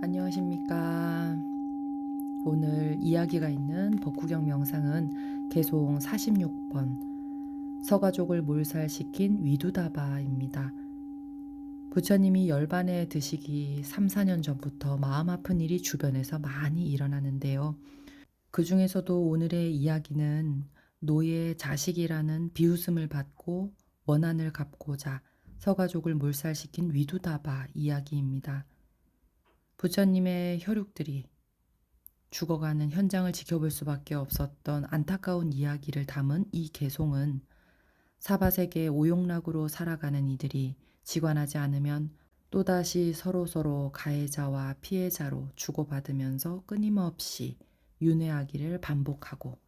안녕하십니까. 오늘 이야기가 있는 법구경 명상은 개송 46번 서가족을 몰살시킨 위두다바입니다. 부처님이 열반에 드시기 3, 4년 전부터 마음 아픈 일이 주변에서 많이 일어나는데요. 그 중에서도 오늘의 이야기는 노예 자식이라는 비웃음을 받고 원한을 갚고자 서가족을 몰살시킨 위두다바 이야기입니다. 부처님의 혈육들이 죽어가는 현장을 지켜볼 수밖에 없었던 안타까운 이야기를 담은 이 개송은 사바세계 오용락으로 살아가는 이들이 지관하지 않으면 또다시 서로서로 가해자와 피해자로 주고받으면서 끊임없이 윤회하기를 반복하고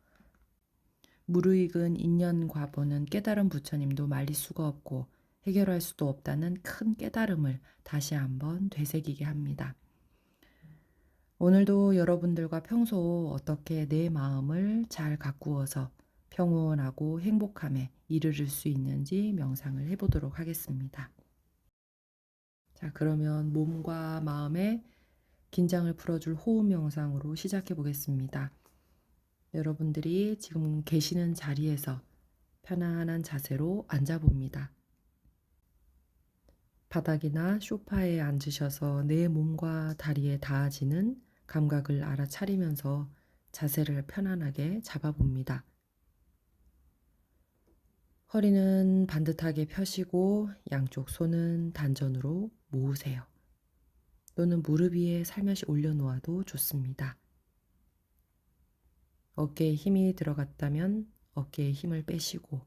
무르익은 인연과보는 깨달은 부처님도 말릴 수가 없고 해결할 수도 없다는 큰 깨달음을 다시 한번 되새기게 합니다. 오늘도 여러분들과 평소 어떻게 내 마음을 잘 가꾸어서 평온하고 행복함에 이르를 수 있는지 명상을 해보도록 하겠습니다. 자, 그러면 몸과 마음의 긴장을 풀어줄 호흡 명상으로 시작해 보겠습니다. 여러분들이 지금 계시는 자리에서 편안한 자세로 앉아봅니다. 바닥이나 소파에 앉으셔서 내 몸과 다리에 닿아지는 감각을 알아차리면서 자세를 편안하게 잡아봅니다. 허리는 반듯하게 펴시고 양쪽 손은 단전으로 모으세요. 또는 무릎 위에 살며시 올려놓아도 좋습니다. 어깨에 힘이 들어갔다면 어깨에 힘을 빼시고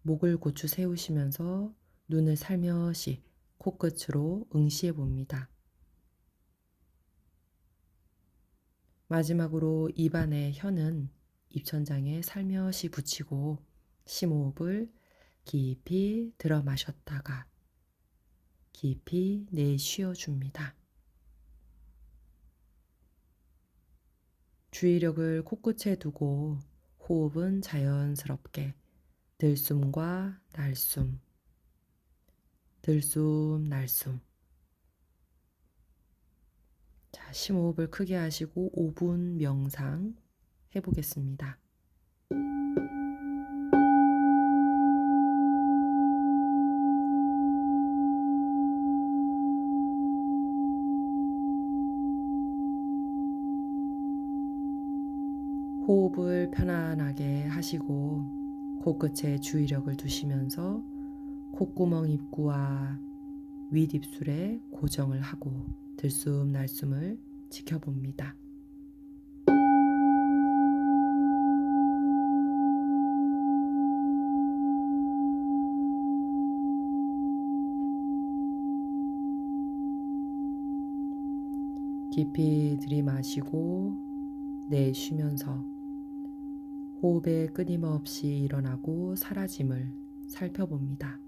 목을 고추 세우시면서 눈을 살며시 코끝으로 응시해 봅니다. 마지막으로 입안의 혀는 입천장에 살며시 붙이고 심호흡을 깊이 들어 마셨다가 깊이 내쉬어 줍니다. 주의력을 코끝에 두고 호흡은 자연스럽게 들숨과 날숨, 들숨, 날숨. 자, 심호흡을 크게 하시고 5분 명상 해보겠습니다. 호흡을 편안하게 하시고 코끝에 주의력을 두시면서 콧구멍 입구와 윗입술에 고정을 하고 들숨 날숨을 지켜봅니다. 깊이 들이마시고 내쉬면서 호흡에 끊임없이 일어나고 사라짐을 살펴봅니다.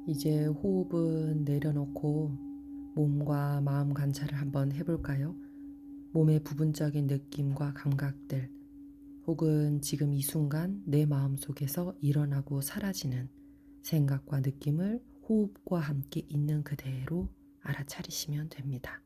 이제 호흡은 내려놓고 몸과 마음 관찰을 한번 해볼까요? 몸의 부분적인 느낌과 감각들, 혹은 지금 이 순간 내 마음속에서 일어나고 사라지는 생각과 느낌을 호흡과 함께 있는 그대로 알아차리시면 됩니다.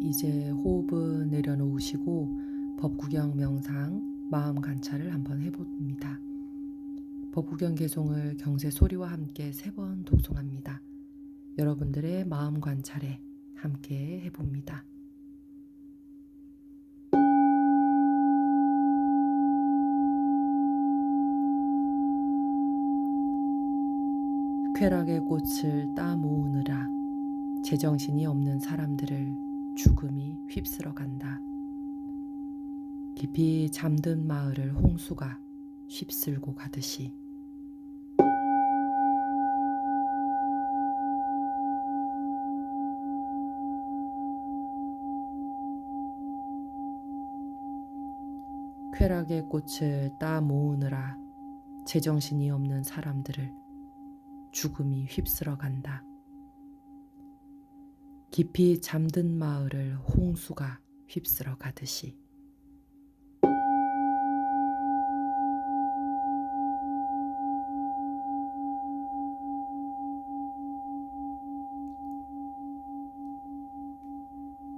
이제 호흡은 내려놓으시고 법구경 명상, 마음 관찰을 한번 해봅니다. 법구경 개송을 경세 소리와 함께 3번 독송합니다. 여러분들의 마음 관찰에 함께 해봅니다. 쾌락의 꽃을 따 모으느라 제정신이 없는 사람들을 죽음이 휩쓸어 간다. 깊이 잠든 마을을 홍수가 휩쓸고 가듯이. 쾌락의 꽃을 따 모으느라 제정신이 없는 사람들을 죽음이 휩쓸어 간다. 깊이 잠든 마을을 홍수가 휩쓸어 가듯이.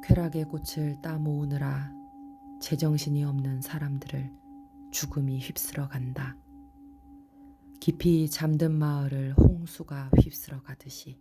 쾌락의 꽃을 따 모으느라 제정신이 없는 사람들을 죽음이 휩쓸어 간다. 깊이 잠든 마을을 홍수가 휩쓸어 가듯이.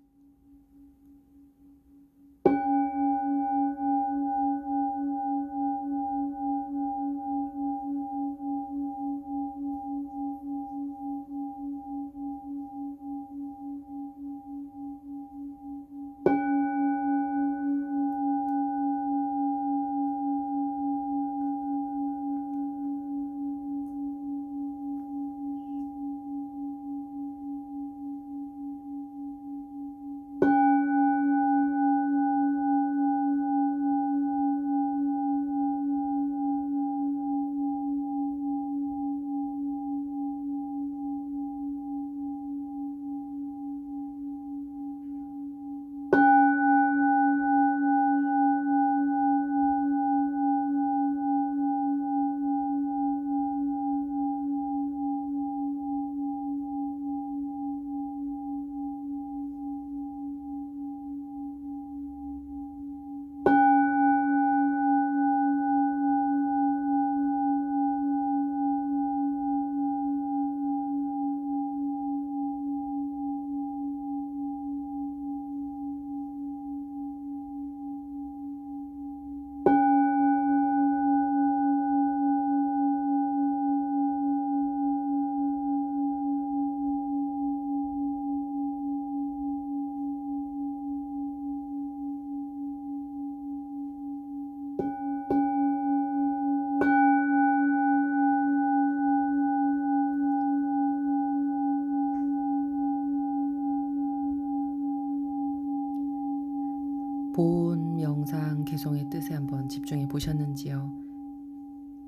보온 명상 개송의 뜻에 한번 집중해 보셨는지요?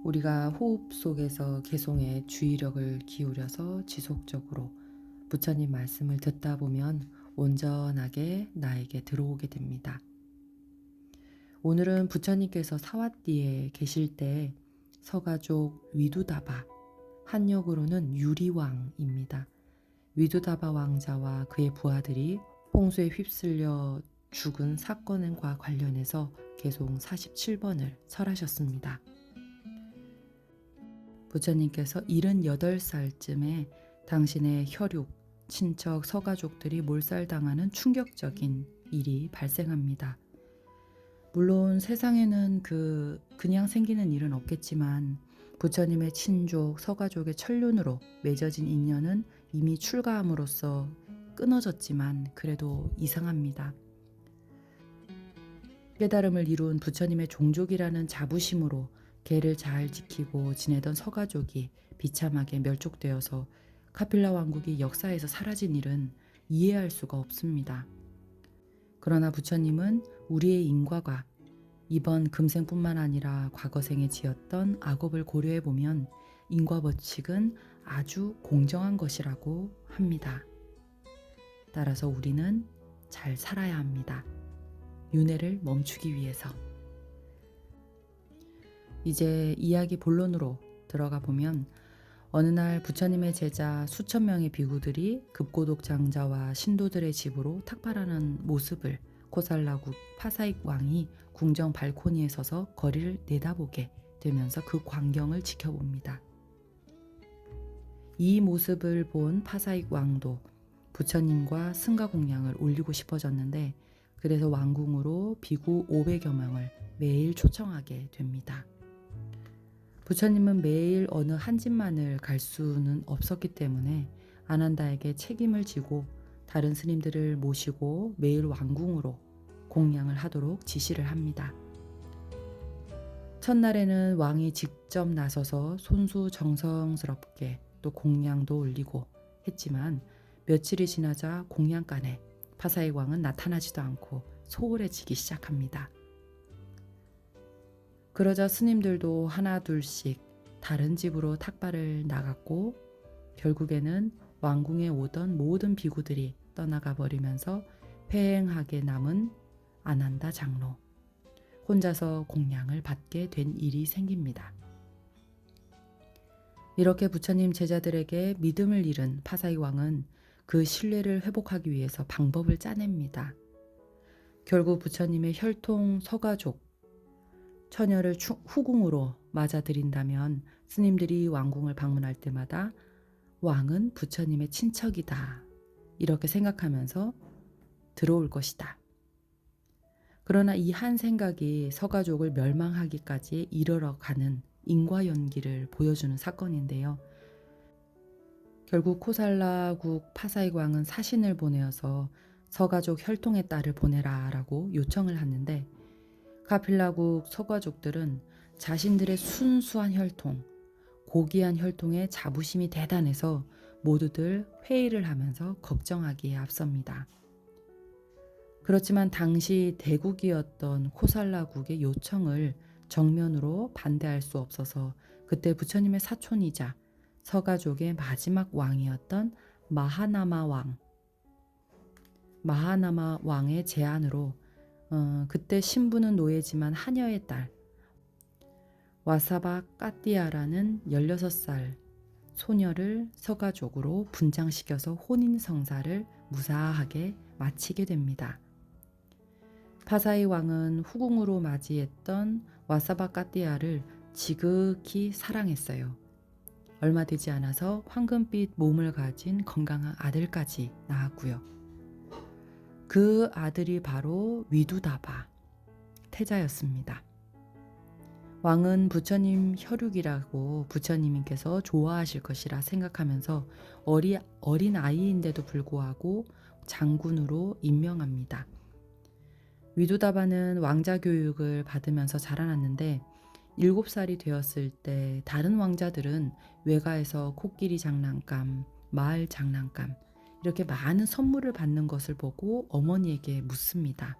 우리가 호흡 속에서 개송에 주의력을 기울여서 지속적으로 부처님 말씀을 듣다 보면 온전하게 나에게 들어오게 됩니다. 오늘은 부처님께서 사왓디에 계실 때 서가족 위두다바, 한역으로는 유리왕입니다. 위두다바 왕자와 그의 부하들이 홍수에 휩쓸려 죽은 사건과 관련해서 개송 47번을 설하셨습니다. 부처님께서 78살쯤에 당신의 혈육, 친척, 서가족들이 몰살당하는 충격적인 일이 발생합니다. 물론 세상에는 그냥 생기는 일은 없겠지만 부처님의 친족, 서가족의 천륜으로 맺어진 인연은 이미 출가함으로써 끊어졌지만 그래도 이상합니다. 깨달음을 이룬 부처님의 종족이라는 자부심으로 계를 잘 지키고 지내던 서가족이 비참하게 멸족되어서 카필라 왕국이 역사에서 사라진 일은 이해할 수가 없습니다. 그러나 부처님은 우리의 인과가 이번 금생뿐만 아니라 과거생에 지었던 악업을 고려해보면 인과법칙은 아주 공정한 것이라고 합니다. 따라서 우리는 잘 살아야 합니다. 윤회를 멈추기 위해서. 이제 이야기 본론으로 들어가 보면 어느 날 부처님의 제자 수천 명의 비구들이 급고독 장자와 신도들의 집으로 탁발하는 모습을 코살라국 파사익 왕이 궁정 발코니에 서서 거리를 내다보게 되면서 그 광경을 지켜봅니다. 이 모습을 본 파사익 왕도 부처님과 승가 공양을 올리고 싶어졌는데, 그래서 왕궁으로 비구 500여 명을 매일 초청하게 됩니다. 부처님은 매일 어느 한 집만을 갈 수는 없었기 때문에 아난다에게 책임을 지고 다른 스님들을 모시고 매일 왕궁으로 공양을 하도록 지시를 합니다. 첫날에는 왕이 직접 나서서 손수정성스럽게 또 공양도 올리고 했지만, 며칠이 지나자 공양간에 파사익 왕은 나타나지도 않고 소홀해지기 시작합니다. 그러자 스님들도 하나 둘씩 다른 집으로 탁발을 나갔고, 결국에는 왕궁에 오던 모든 비구들이 떠나가 버리면서 회행하게 남은 아난다 장로 혼자서 공양을 받게 된 일이 생깁니다. 이렇게 부처님 제자들에게 믿음을 잃은 파사익 왕은 그 신뢰를 회복하기 위해서 방법을 짜냅니다. 결국 부처님의 혈통 서가족 처녀를 후궁으로 맞아들인다면 스님들이 왕궁을 방문할 때마다 왕은 부처님의 친척이다, 이렇게 생각하면서 들어올 것이다. 그러나 이 한 생각이 서가족을 멸망하기까지 이르러가는 인과연기를 보여주는 사건인데요. 결국 코살라국 파사익 왕은 사신을 보내어서 서가족 혈통의 딸을 보내라 라고 요청을 하는데, 카필라국 서가족들은 자신들의 순수한 혈통, 고귀한 혈통에 자부심이 대단해서 모두들 회의를 하면서 걱정하기에 앞섭니다. 그렇지만 당시 대국이었던 코살라국의 요청을 정면으로 반대할 수 없어서 그때 부처님의 사촌이자 서가족의 마지막 왕이었던 마하나마 왕의 제안으로 그때 신부는 노예지만 하녀의 딸 와사바 까띠아라는 16살 소녀를 서가족으로 분장시켜서 혼인성사를 무사하게 마치게 됩니다. 파사익 왕은 후궁으로 맞이했던 와사바 까띠아를 지극히 사랑했어요. 얼마 되지 않아서 황금빛 몸을 가진 건강한 아들까지 낳았고요. 그 아들이 바로 위두다바 태자였습니다. 왕은 부처님 혈육이라고 부처님께서 좋아하실 것이라 생각하면서 어린 아이인데도 불구하고 장군으로 임명합니다. 위두다바는 왕자 교육을 받으면서 자라났는데 7살이 되었을 때 다른 왕자들은 외가에서 코끼리 장난감, 말 장난감 이렇게 많은 선물을 받는 것을 보고 어머니에게 묻습니다.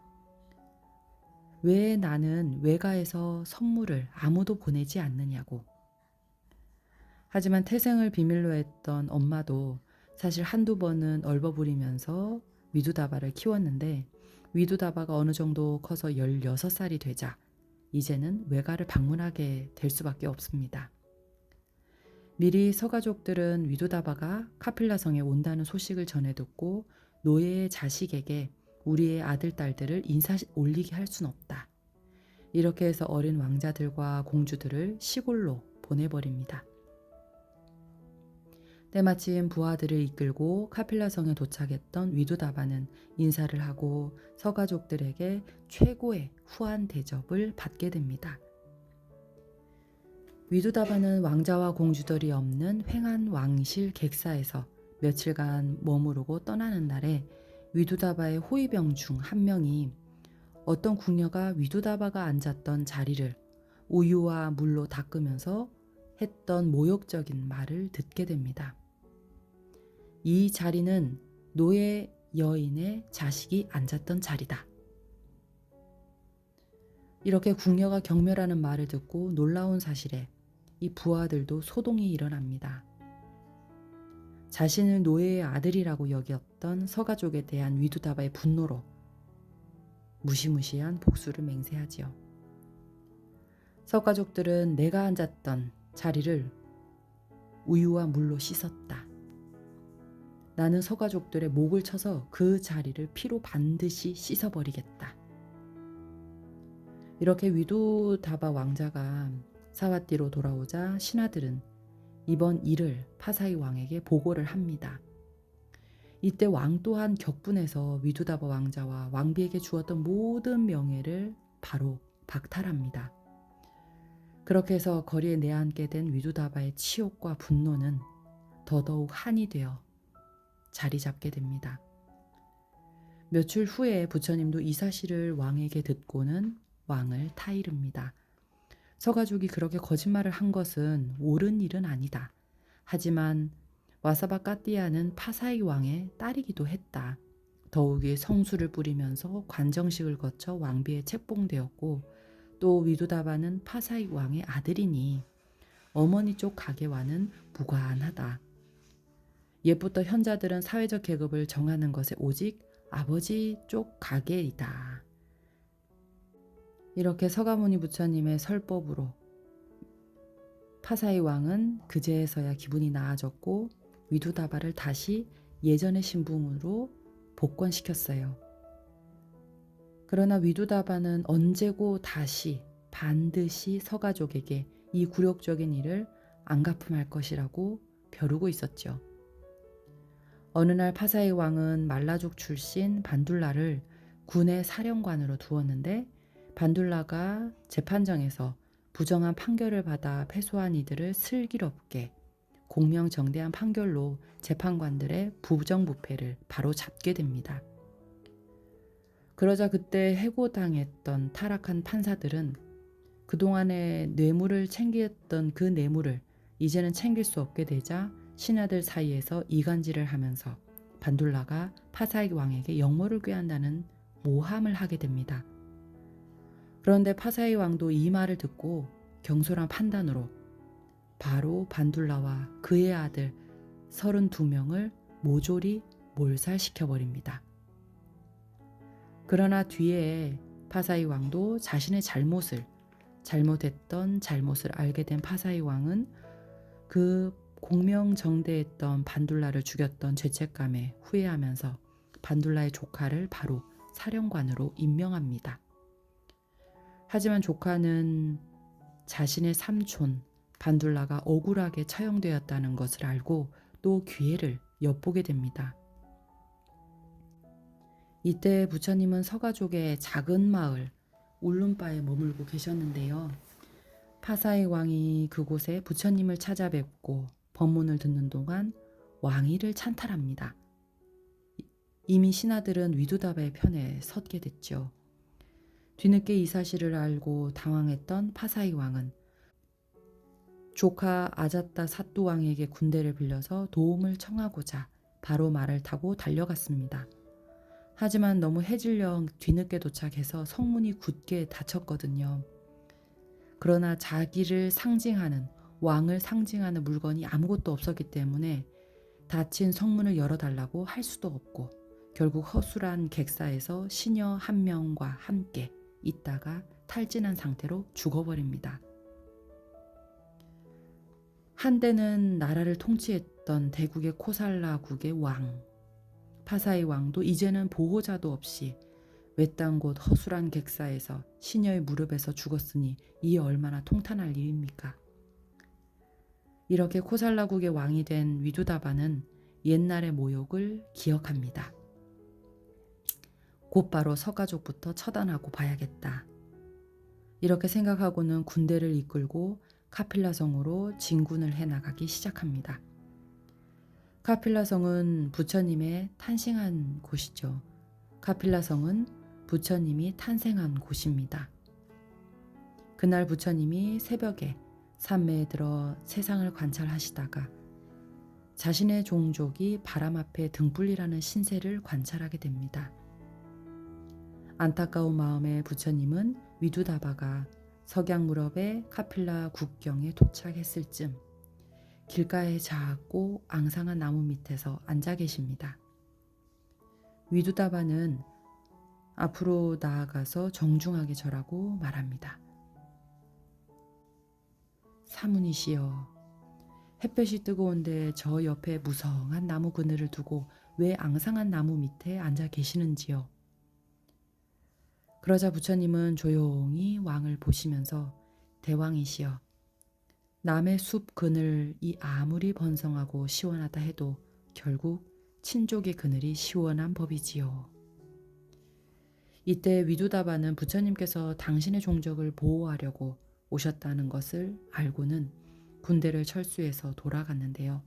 왜 나는 외가에서 선물을 아무도 보내지 않느냐고. 하지만 태생을 비밀로 했던 엄마도 사실 한두 번은 얼버무리면서 위두다바를 키웠는데, 위두다바가 어느 정도 커서 16살이 되자 이제는 외가를 방문하게 될 수밖에 없습니다. 미리 서가족들은 위두다바가 카필라성에 온다는 소식을 전해 듣고 노예의 자식에게 우리의 아들, 딸들을 인사 올리게 할 순 없다, 이렇게 해서 어린 왕자들과 공주들을 시골로 보내버립니다. 때마침 부하들을 이끌고 카필라성에 도착했던 위두다바는 인사를 하고 서가족들에게 최고의 후한 대접을 받게 됩니다. 위두다바는 왕자와 공주들이 없는 횡한 왕실 객사에서 며칠간 머무르고 떠나는 날에 위두다바의 호위병 중 한 명이 어떤 궁녀가 위두다바가 앉았던 자리를 우유와 물로 닦으면서 했던 모욕적인 말을 듣게 됩니다. 이 자리는 노예 여인의 자식이 앉았던 자리다. 이렇게 궁녀가 경멸하는 말을 듣고 놀라운 사실에 이 부하들도 소동이 일어납니다. 자신을 노예의 아들이라고 여겼던 서가족에 대한 위두다바의 분노로 무시무시한 복수를 맹세하지요. 서가족들은 내가 앉았던 자리를 우유와 물로 씻었다. 나는 서가족들의 목을 쳐서 그 자리를 피로 반드시 씻어버리겠다. 이렇게 위두다바 왕자가 사와띠로 돌아오자 신하들은 이번 일을 파사이 왕에게 보고를 합니다. 이때 왕 또한 격분해서 위두다바 왕자와 왕비에게 주었던 모든 명예를 바로 박탈합니다. 그렇게 해서 거리에 내앉게 된 위두다바의 치욕과 분노는 더더욱 한이 되어 자리 잡게 됩니다. 며칠 후에 부처님도 이 사실을 왕에게 듣고는 왕을 타이릅니다. 서가족이 그렇게 거짓말을 한 것은 옳은 일은 아니다. 하지만 와사바 까띠아는 파사이 왕의 딸이기도 했다. 더욱이 성수를 뿌리면서 관정식을 거쳐 왕비에 책봉되었고 또 위두다바는 파사이 왕의 아들이니 어머니 쪽 가계와는 무관하다. 옛부터 현자들은 사회적 계급을 정하는 것에 오직 아버지 쪽 가계이다. 이렇게 서가모니 부처님의 설법으로 파사이 왕은 그제서야 기분이 나아졌고 위두다바를 다시 예전의 신분으로 복권시켰어요. 그러나 위두다바는 언제고 다시 반드시 서가족에게 이 굴욕적인 일을 안갚음할 것이라고 벼르고 있었죠. 어느 날 파사이 왕은 말라족 출신 반둘라를 군의 사령관으로 두었는데 반둘라가 재판정에서 부정한 판결을 받아 패소한 이들을 슬기롭게 공명정대한 판결로 재판관들의 부정부패를 바로 잡게 됩니다. 그러자 그때 해고당했던 타락한 판사들은 그동안에 뇌물을 챙겼던 그 뇌물을 이제는 챙길 수 없게 되자 신하들 사이에서 이간질을 하면서 반둘라가 파사이 왕에게 역모를 꾀한다는 모함을 하게 됩니다. 그런데 파사이 왕도 이 말을 듣고 경솔한 판단으로 바로 반둘라와 그의 아들 32명을 모조리 몰살시켜버립니다. 그러나 뒤에 파사이 왕도 자신의 잘못했던 잘못을 알게 된 파사이 왕은 그 공명정대했던 반둘라를 죽였던 죄책감에 후회하면서 반둘라의 조카를 바로 사령관으로 임명합니다. 하지만 조카는 자신의 삼촌 반둘라가 억울하게 처형되었다는 것을 알고 또 기회를 엿보게 됩니다. 이때 부처님은 서가족의 작은 마을 울룸바에 머물고 계셨는데요. 파사이 왕이 그곳에 부처님을 찾아뵙고 법문을 듣는 동안 왕위를 찬탈합니다. 이미 신하들은 위두다바의 편에 섰게 됐죠. 뒤늦게 이 사실을 알고 당황했던 파사이 왕은 조카 아자타 사뚜 왕에게 군대를 빌려서 도움을 청하고자 바로 말을 타고 달려갔습니다. 하지만 너무 해질녘 뒤늦게 도착해서 성문이 굳게 닫혔거든요. 그러나 자기를 상징하는 왕을 상징하는 물건이 아무것도 없었기 때문에 닫힌 성문을 열어달라고 할 수도 없고 결국 허술한 객사에서 시녀 한 명과 함께 있다가 탈진한 상태로 죽어버립니다. 한때는 나라를 통치했던 대국의 코살라국의 왕 파사이 왕도 이제는 보호자도 없이 외딴 곳 허술한 객사에서 시녀의 무릎에서 죽었으니 이에 얼마나 통탄할 일입니까? 이렇게 코살라국의 왕이 된 위두다바는 옛날의 모욕을 기억합니다. 곧바로 서가족부터 처단하고 봐야겠다. 이렇게 생각하고는 군대를 이끌고 카필라성으로 진군을 해나가기 시작합니다. 카필라성은 부처님의 탄생한 곳이죠. 카필라성은 부처님이 탄생한 곳입니다. 그날 부처님이 새벽에 산매에 들어 세상을 관찰하시다가 자신의 종족이 바람 앞에 등불이라는 신세를 관찰하게 됩니다. 안타까운 마음에 부처님은 위두다바가 석양 무렵에 카필라 국경에 도착했을 즈음 길가에 작고 앙상한 나무 밑에서 앉아 계십니다. 위두다바는 앞으로 나아가서 정중하게 절하고 말합니다. 사문이시여, 햇볕이 뜨거운데 저 옆에 무성한 나무 그늘을 두고 왜 앙상한 나무 밑에 앉아 계시는지요. 그러자 부처님은 조용히 왕을 보시면서 대왕이시여, 남의 숲 그늘이 아무리 번성하고 시원하다 해도 결국 친족의 그늘이 시원한 법이지요. 이때 위두다바는 부처님께서 당신의 종족을 보호하려고 오셨다는 것을 알고는 군대를 철수해서 돌아갔는데요.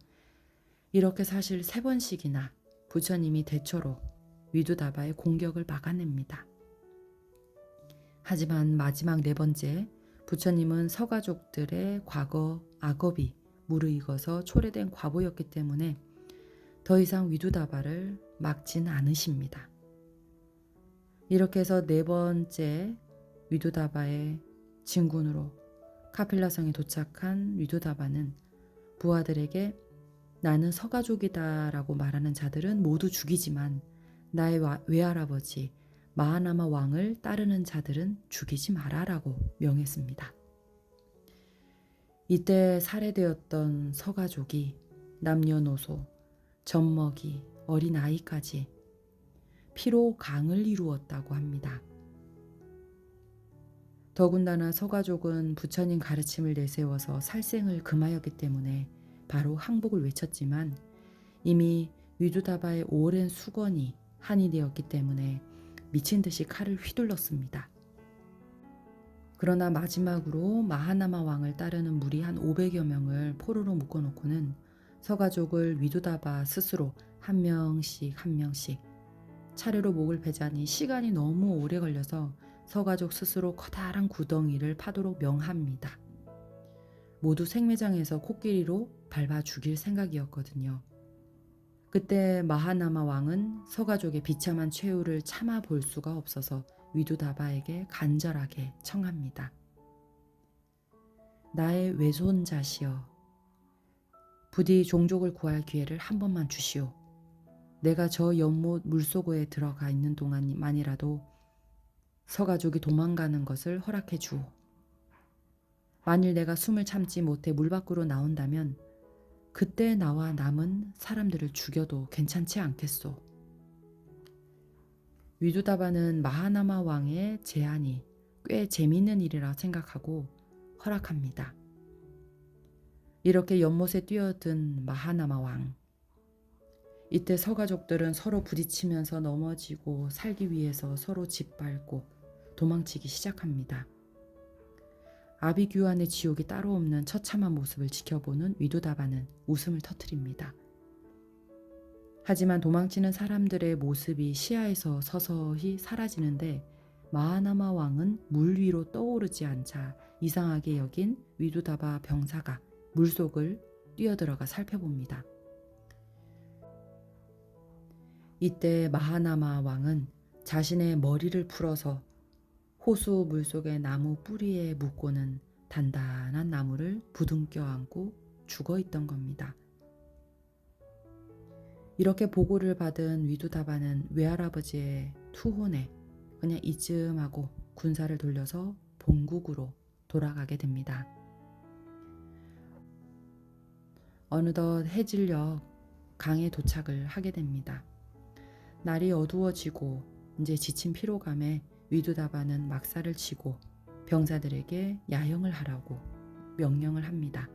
이렇게 사실 3번씩이나 부처님이 대처로 위두다바의 공격을 막아냅니다. 하지만 마지막 4번째, 부처님은 서가족들의 과거 악업이 무르익어서 초래된 과보였기 때문에 더 이상 위두다바를 막진 않으십니다. 이렇게 해서 4번째 위두다바의 진군으로 카필라성에 도착한 위두다바는 부하들에게 나는 서가족이다 라고 말하는 자들은 모두 죽이지만 나의 외할아버지 마하나마 왕을 따르는 자들은 죽이지 마라 라고 명했습니다. 이때 살해되었던 서가족이 남녀노소, 젖먹이, 어린아이까지 피로 강을 이루었다고 합니다. 더군다나 서가족은 부처님 가르침을 내세워서 살생을 금하였기 때문에 바로 항복을 외쳤지만 이미 위두다바의 오랜 수건이 한이 되었기 때문에 미친 듯이 칼을 휘둘렀습니다. 그러나 마지막으로 마하나마 왕을 따르는 무리 한 500여 명을 포로로 묶어놓고는 서가족을 위두다바 스스로 한 명씩 차례로 목을 베자니 시간이 너무 오래 걸려서 서가족 스스로 커다란 구덩이를 파도록 명합니다. 모두 생매장에서 코끼리로 밟아 죽일 생각이었거든요. 그때 마하나마 왕은 서가족의 비참한 최후를 참아 볼 수가 없어서 위두다바에게 간절하게 청합니다. 나의 외손자시여, 부디 종족을 구할 기회를 한 번만 주시오. 내가 저 연못 물속에 들어가 있는 동안만이라도 서가족이 도망가는 것을 허락해 주오. 만일 내가 숨을 참지 못해 물 밖으로 나온다면 그때 나와 남은 사람들을 죽여도 괜찮지 않겠소. 위두다바는 마하나마 왕의 제안이 꽤 재미있는 일이라 생각하고 허락합니다. 이렇게 연못에 뛰어든 마하나마 왕. 이때 서가족들은 서로 부딪히면서 넘어지고 살기 위해서 서로 짓밟고 도망치기 시작합니다. 아비규환의 지옥이 따로 없는 처참한 모습을 지켜보는 위두다바는 웃음을 터뜨립니다. 하지만 도망치는 사람들의 모습이 시야에서 서서히 사라지는데 마하나마 왕은 물 위로 떠오르지 않자 이상하게 여긴 위두다바 병사가 물속을 뛰어들어가 살펴봅니다. 이때 마하나마 왕은 자신의 머리를 풀어서 호수 물속의 나무 뿌리에 묶고는 단단한 나무를 부둥켜 안고 죽어 있던 겁니다. 이렇게 보고를 받은 위두다바는 외할아버지의 투혼에 그냥 이쯤하고 군사를 돌려서 본국으로 돌아가게 됩니다. 어느덧 해질녘 강에 도착을 하게 됩니다. 날이 어두워지고 이제 지친 피로감에 위두다바는 막사를 치고 병사들에게 야영을 하라고 명령을 합니다.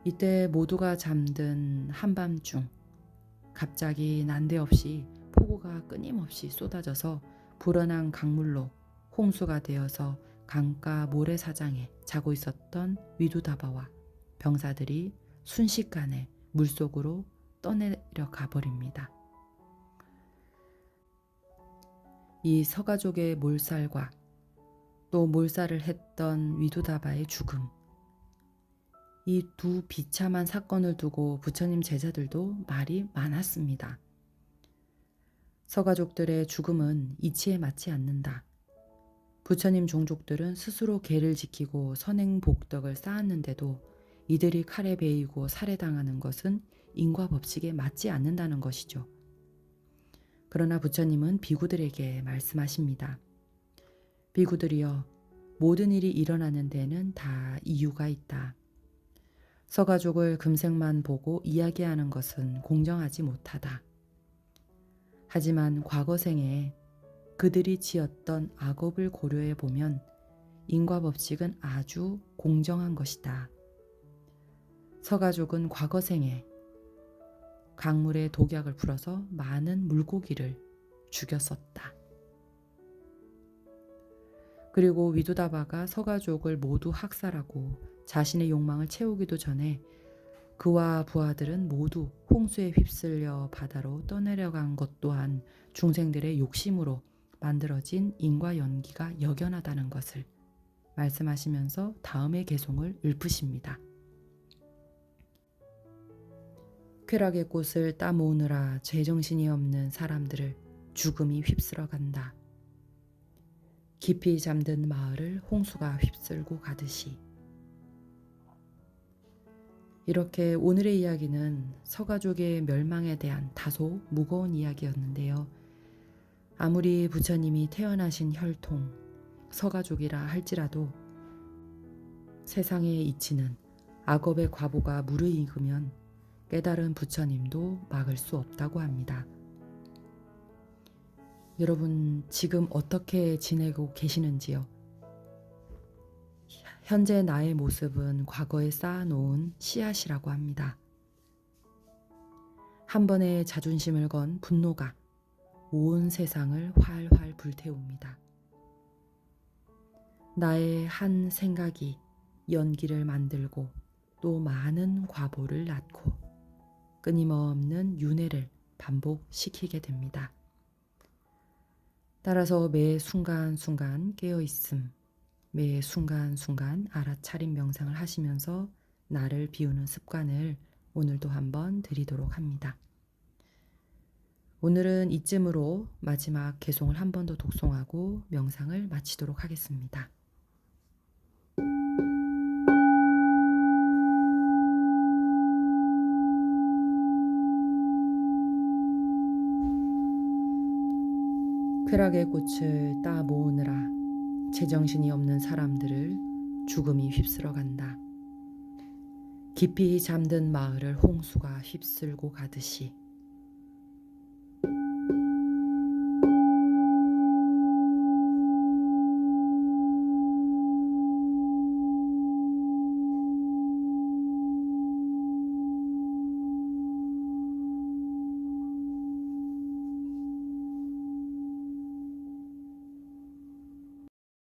이때 모두가 잠든 한밤중 갑자기 난데없이 폭우가 끊임없이 쏟아져서 불어난 강물로 홍수가 되어서 강가 모래사장에 자고 있었던 위두다바와 병사들이 순식간에 물속으로 떠내려가 버립니다. 이 서가족의 몰살과 또 몰살을 했던 위두다바의 죽음, 이 두 비참한 사건을 두고 부처님 제자들도 말이 많았습니다. 서가족들의 죽음은 이치에 맞지 않는다. 부처님 종족들은 스스로 계를 지키고 선행복덕을 쌓았는데도 이들이 칼에 베이고 살해당하는 것은 인과 법칙에 맞지 않는다는 것이죠. 그러나 부처님은 비구들에게 말씀하십니다. 비구들이여, 모든 일이 일어나는 데는 다 이유가 있다. 서가족을 금생만 보고 이야기하는 것은 공정하지 못하다. 하지만 과거 생에 그들이 지었던 악업을 고려해 보면 인과법칙은 아주 공정한 것이다. 서가족은 과거 생에 강물에 독약을 풀어서 많은 물고기를 죽였었다. 그리고 위도다바가 서가족을 모두 학살하고 자신의 욕망을 채우기도 전에 그와 부하들은 모두 홍수에 휩쓸려 바다로 떠내려간 것 또한 중생들의 욕심으로 만들어진 인과 연기가 역연하다는 것을 말씀하시면서 다음의 개송을 읊으십니다. 쾌락의 꽃을 따모으느라 제정신이 없는 사람들을 죽음이 휩쓸어 간다. 깊이 잠든 마을을 홍수가 휩쓸고 가듯이. 이렇게 오늘의 이야기는 서가족의 멸망에 대한 다소 무거운 이야기였는데요. 아무리 부처님이 태어나신 혈통, 서가족이라 할지라도 세상의 이치는 악업의 과보가 무르익으면 깨달은 부처님도 막을 수 없다고 합니다. 여러분 지금 어떻게 지내고 계시는지요? 현재 나의 모습은 과거에 쌓아놓은 씨앗이라고 합니다. 한 번의 자존심을 건 분노가 온 세상을 활활 불태웁니다. 나의 한 생각이 연기를 만들고 또 많은 과보를 낳고 끊임없는 윤회를 반복시키게 됩니다. 따라서 매 순간순간 깨어있음, 매 순간순간 알아차림 명상을 하시면서 나를 비우는 습관을 오늘도 한번 드리도록 합니다. 오늘은 이쯤으로 마지막 개송을 한 번 더 독송하고 명상을 마치도록 하겠습니다. 쾌락의 꽃을 따 모으느라 제정신이 없는 사람들을 죽음이 휩쓸어 간다. 깊이 잠든 마을을 홍수가 휩쓸고 가듯이